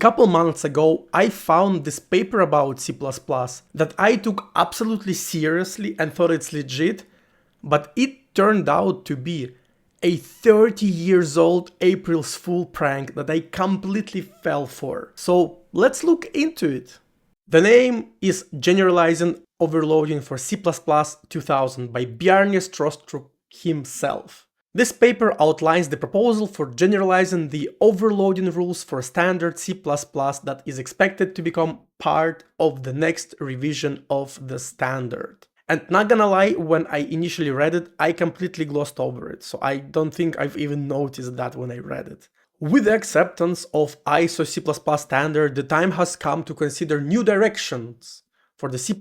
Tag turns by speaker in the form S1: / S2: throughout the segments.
S1: couple months ago, I found this paper about C++ that I took absolutely seriously and thought it's legit, but it turned out to be a 30 years old April's Fool prank that I completely fell for. So let's look into it. The name is Generalizing Overloading for C++ 2000 by Bjarne Strostrup himself. This paper outlines the proposal for generalizing the overloading rules for standard C++ that is expected to become part of the next revision of the standard. And not gonna lie, when I initially read it, I completely glossed over it, so I don't think I've even noticed that when I read it. With the acceptance of ISO C++ standard, the time has come to consider new directions for the C++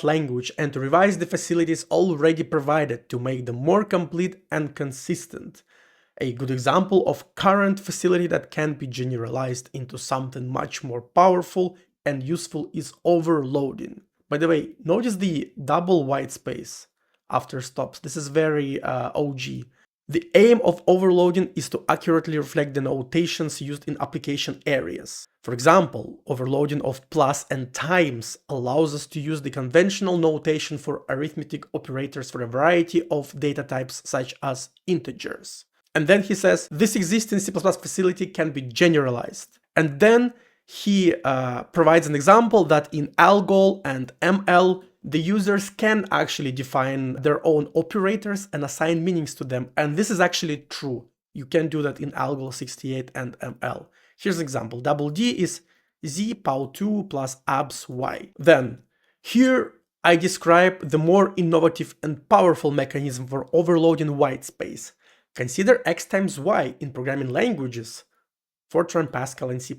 S1: language and to revise the facilities already provided to make them more complete and consistent. A good example of current facility that can be generalized into something much more powerful and useful is overloading. By the way, notice the double whitespace after stops. This is very OG. The aim of overloading is to accurately reflect the notations used in application areas. For example, overloading of plus and times allows us to use the conventional notation for arithmetic operators for a variety of data types such as integers. And then he says this existing C++ facility can be generalized. And then he provides an example that in algol and ml, the users can actually define their own operators and assign meanings to them. And this is actually true. You can do that in algol 68 and ml. Here's an example. Double D is z pow2 plus abs y. Then here I describe the more innovative and powerful mechanism for overloading whitespace. Consider x times y in programming languages, Fortran, Pascal, and C++.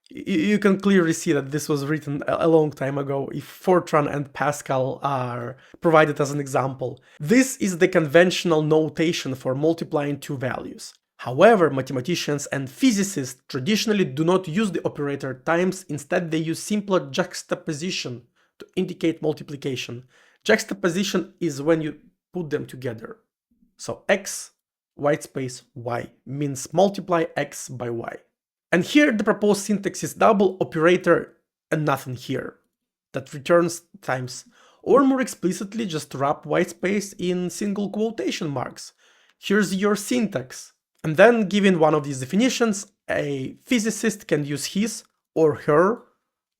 S1: You can clearly see that this was written a long time ago if Fortran and Pascal are provided as an example. This is the conventional notation for multiplying two values. However, mathematicians and physicists traditionally do not use the operator times, instead they use simpler juxtaposition to indicate multiplication. Juxtaposition is when you put them together. So x, whitespace, y means multiply x by y. And here the proposed syntax is double operator and nothing here. That returns times. Or more explicitly, just wrap whitespace in single quotation marks. Here's your syntax. And then given one of these definitions, a physicist can use his or her,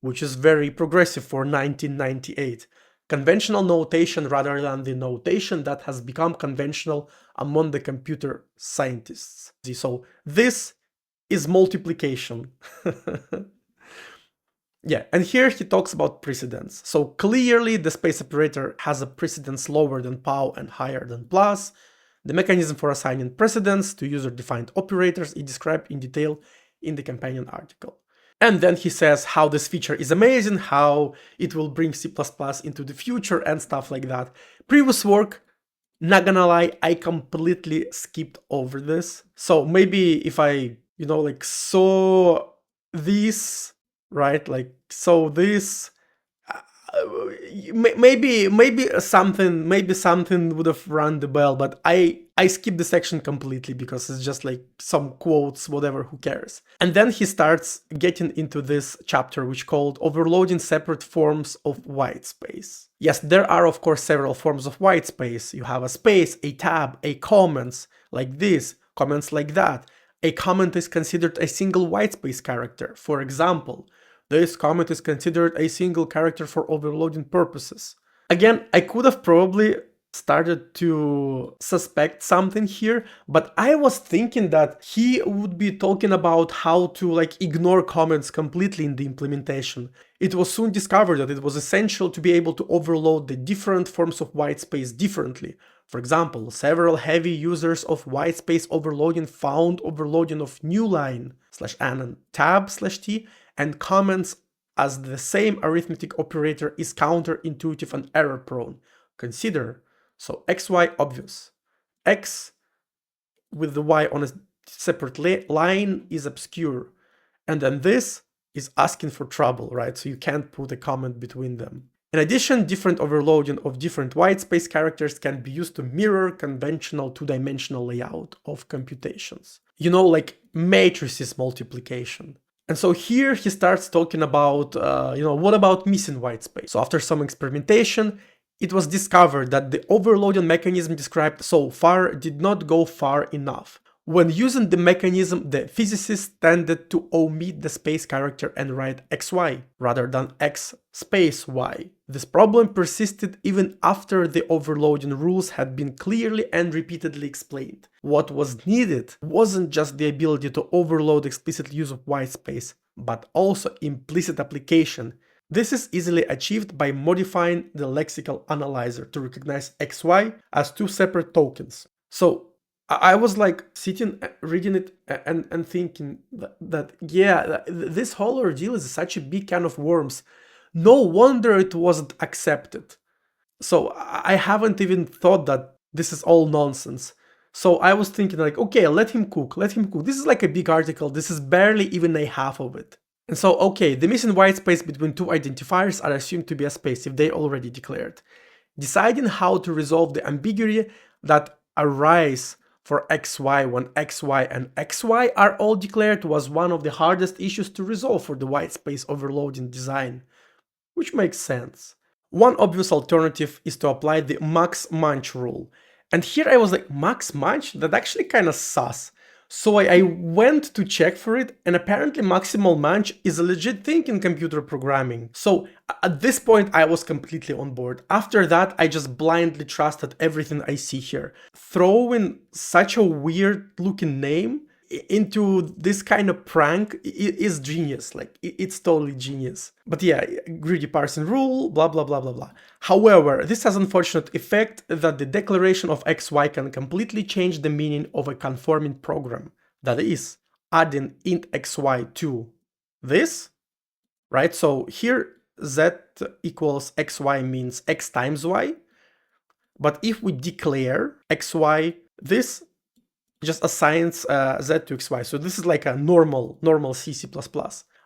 S1: which is very progressive for 1998, conventional notation rather than the notation that has become conventional among the computer scientists. So this is multiplication. Yeah, and here he talks about precedence. So clearly the space operator has a precedence lower than pow and higher than plus. The mechanism for assigning precedence to user-defined operators is described in detail in the companion article. And then he says how this feature is amazing, how it will bring C++ into the future and stuff like that. Previous work, not gonna lie, I completely skipped over this. So maybe if I like saw this, right? Like so this, maybe something would have rung the bell, but I skipped the section completely because it's just like some quotes, whatever, who cares. And then he starts getting into this chapter which called overloading separate forms of whitespace. Yes, there are of course several forms of whitespace. You have a space, a tab, a comments like this, comments like that. A comment is considered a single whitespace character. For example, this comment is considered a single character for overloading purposes. Again, I could have probably started to suspect something here, but I was thinking that he would be talking about how to ignore comments completely in the implementation. It was soon discovered that it was essential to be able to overload the different forms of whitespace differently. For example, several heavy users of whitespace overloading found overloading of new line /n and tab /t and comments as the same arithmetic operator is counterintuitive and error prone. Consider, so xy obvious. X with the y on a separate line is obscure. And then this is asking for trouble, right? So you can't put a comment between them. In addition, different overloading of different whitespace characters can be used to mirror conventional two-dimensional layout of computations. Like matrices multiplication. And so here he starts talking about, what about missing white space? So after some experimentation, it was discovered that the overloading mechanism described so far did not go far enough. When using the mechanism, the physicists tended to omit the space character and write XY rather than X space Y. This problem persisted even after the overloading rules had been clearly and repeatedly explained. What was needed wasn't just the ability to overload explicit use of white space, but also implicit application. This is easily achieved by modifying the lexical analyzer to recognize XY as two separate tokens. So I was like sitting, reading it and thinking that this whole ordeal is such a big can of worms. No wonder it wasn't accepted. So I haven't even thought that this is all nonsense. So I was thinking like, okay, let him cook. This is like a big article. This is barely even a half of it. And so, okay, the missing white space between two identifiers are assumed to be a space if they already declared. Deciding how to resolve the ambiguity that arise for XY when XY and XY are all declared was one of the hardest issues to resolve for the white space overloading design, which makes sense. One obvious alternative is to apply the max munch rule. And here I was like, max munch? That actually kind of sus. So I went to check for it, and apparently maximal munch is a legit thing in computer programming. So at this point I was completely on board. After that I just blindly trusted everything I see here. Throwing such a weird looking name into this kind of prank is genius. Like, it's totally genius. But yeah, greedy parsing rule, blah blah blah blah blah. However, this has unfortunate effect that the declaration of XY can completely change the meaning of a conforming program. That is, adding int XY to this, right? So here Z equals XY means X times Y. But if we declare XY, this just assigns Z to XY. So this is like a normal C++.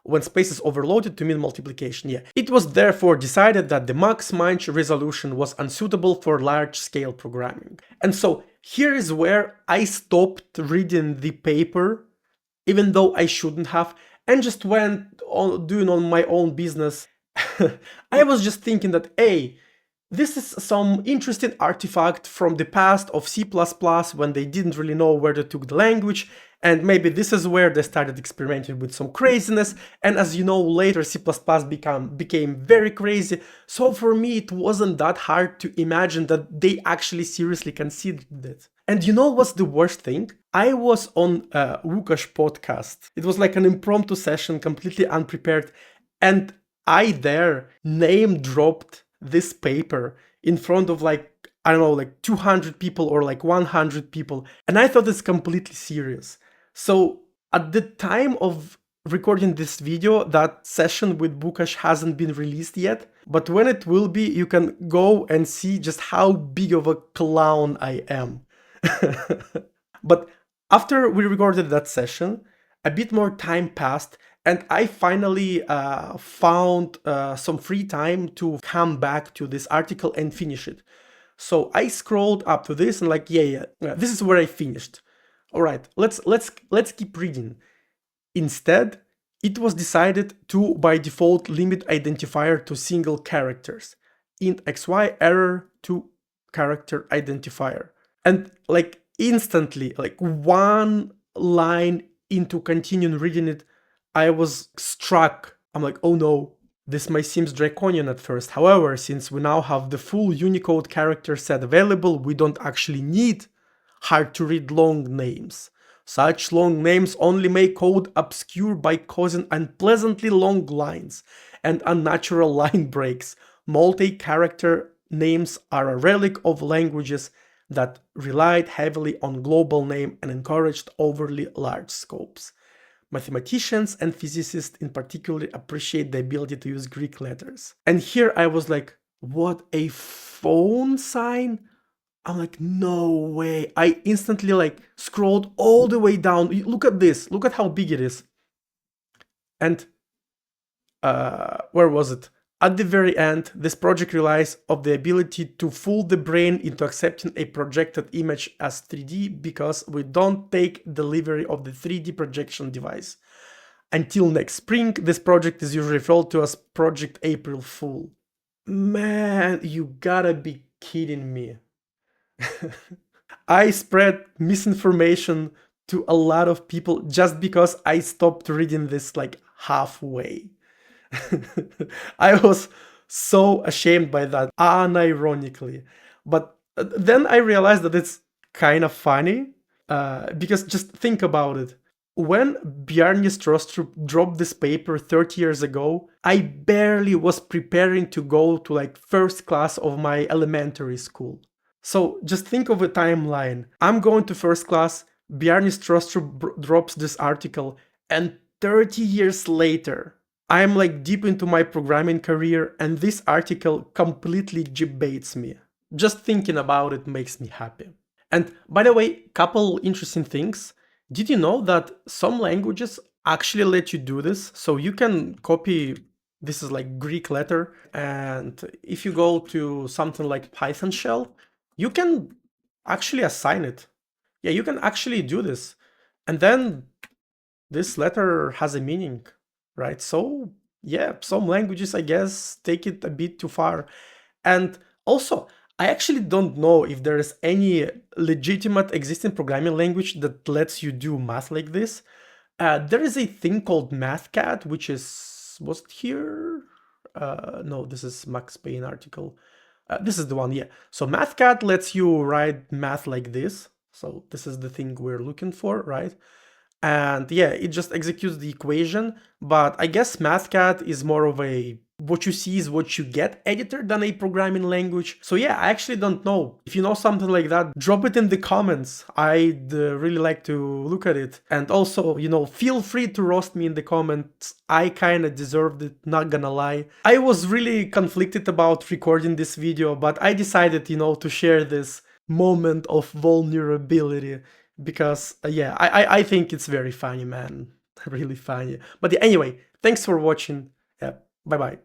S1: When space is overloaded to mean multiplication, yeah. It was therefore decided that the max munch resolution was unsuitable for large-scale programming. And so here is where I stopped reading the paper, even though I shouldn't have, and just went on doing on my own business. I was just thinking that, hey, this is some interesting artifact from the past of C++ when they didn't really know where they took the language, and maybe this is where they started experimenting with some craziness, and as you know, later C++ became very crazy, so for me it wasn't that hard to imagine that they actually seriously considered it. And you know what's the worst thing? I was on a Łukasz podcast. It was like an impromptu session, completely unprepared, and I there name dropped this paper in front of like, I don't know, like 200 people or like 100 people. And I thought it's completely serious. So at the time of recording this video, that session with Łukasz hasn't been released yet. But when it will be, you can go and see just how big of a clown I am. But after we recorded that session, a bit more time passed, and I finally found some free time to come back to this article and finish it. So I scrolled up to this and like, this is where I finished. All right, let's keep reading. Instead, it was decided to, by default, limit identifier to single characters. Int XY error to character identifier. And like instantly, like one line into continuing reading it, I was struck. I'm like, oh no, this might seem draconian at first. However, since we now have the full Unicode character set available, we don't actually need hard to read long names. Such long names only make code obscure by causing unpleasantly long lines and unnatural line breaks. Multi-character names are a relic of languages that relied heavily on global name and encouraged overly large scopes. Mathematicians and physicists in particular appreciate the ability to use Greek letters. And here I was like, what, a phone sign? I'm like, no way. I instantly like scrolled all the way down. Look at this. Look at how big it is. And where was it? At the very end, this project relies on the ability to fool the brain into accepting a projected image as 3D because we don't take delivery of the 3D projection device. Until next spring, this project is usually referred to as Project April Fool. Man, you gotta be kidding me. I spread misinformation to a lot of people just because I stopped reading this like halfway. I was so ashamed by that, unironically. But then I realized that it's kind of funny because just think about it. When Bjarne Strostrup dropped this paper 30 years ago, I barely was preparing to go to like first class of my elementary school. So just think of a timeline. I'm going to first class, Bjarne Strostrup drops this article, and 30 years later, I'm like deep into my programming career, and this article completely debates me. Just thinking about it makes me happy. And by the way, couple interesting things. Did you know that some languages actually let you do this? So you can copy, this is like Greek letter, and if you go to something like Python shell, you can actually assign it. Yeah, you can actually do this. And then this letter has a meaning, right? So yeah, some languages, I guess, take it a bit too far. And also, I actually don't know if there is any legitimate existing programming language that lets you do math like this. There is a thing called MathCat, which is, was it here? No, this is Max Payne article. This is the one, yeah. So MathCat lets you write math like this. So this is the thing we're looking for, right? And yeah, it just executes the equation. But I guess MathCat is more of a what you see is what you get editor than a programming language. So yeah, I actually don't know. If you know something like that, drop it in the comments. I'd really like to look at it. And also, feel free to roast me in the comments. I kind of deserved it, not gonna lie. I was really conflicted about recording this video, but I decided, to share this moment of vulnerability because yeah, I think it's very funny, man. Really funny. But yeah, anyway, thanks for watching. Yeah, bye bye.